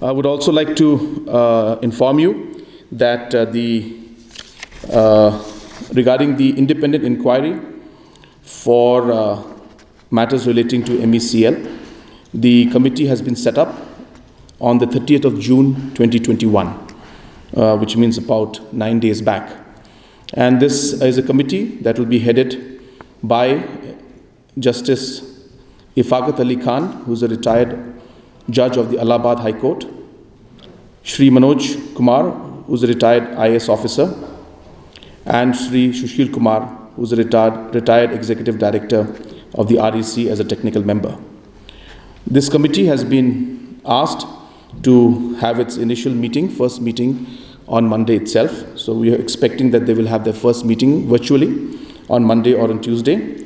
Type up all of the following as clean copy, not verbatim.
I would also like to inform you that regarding the independent inquiry for matters relating to MECL, the committee has been set up on the 30th of June 2021, which means about 9 days back. And this is a committee that will be headed by Justice Ifaqat Ali Khan, who is a retired judge of the Allahabad High Court, Shri Manoj Kumar, who is a retired IAS officer, and Shri Sushil Kumar, who is a retired executive director of the REC as a technical member. This committee has been asked to have its initial meeting, first meeting, on Monday itself. So we are expecting that they will have their first meeting virtually on Monday or on Tuesday.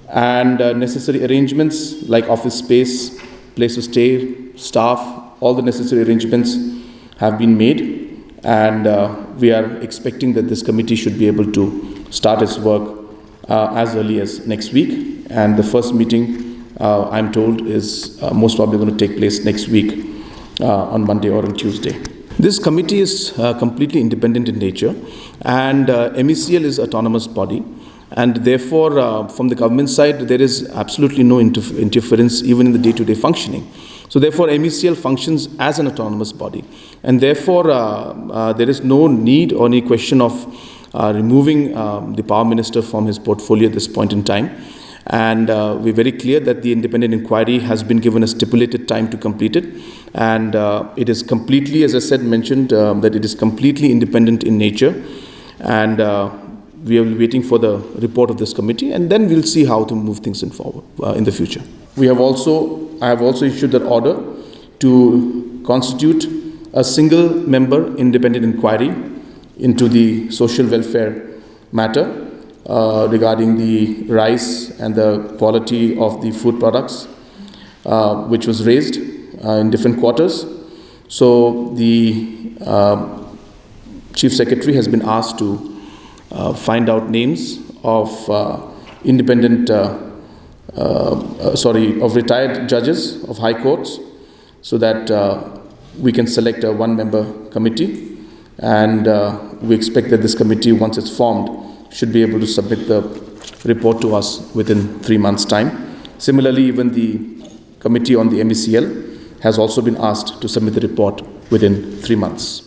And necessary arrangements like office space, place to stay, staff, all the necessary arrangements have been made. And we are expecting that this committee should be able to start its work as early as next week. And the first meeting, I'm told, is most probably going to take place next week on Monday or on Tuesday. This committee is completely independent in nature, and MECL is an autonomous body. And therefore, from the government side, there is absolutely no interference even in the day-to-day functioning. So therefore, MECL functions as an autonomous body. And therefore, there is no need or any question of removing the Power Minister from his portfolio at this point in time. And we're very clear that the independent inquiry has been given a stipulated time to complete it. And it is completely, as I said, mentioned, that it is completely independent in nature. And we are waiting for the report of this committee, and then we'll see how to move things forward in the future. I have also issued that order to constitute a single member independent inquiry into the social welfare matter regarding the rice and the quality of the food products, which was raised in different quarters. So the Chief Secretary has been asked to find out names of of retired judges of high courts, so that we can select a one-member committee. And we expect that this committee, once it's formed, should be able to submit the report to us within 3 months' time. Similarly, even the committee on the MECL has also been asked to submit the report within 3 months.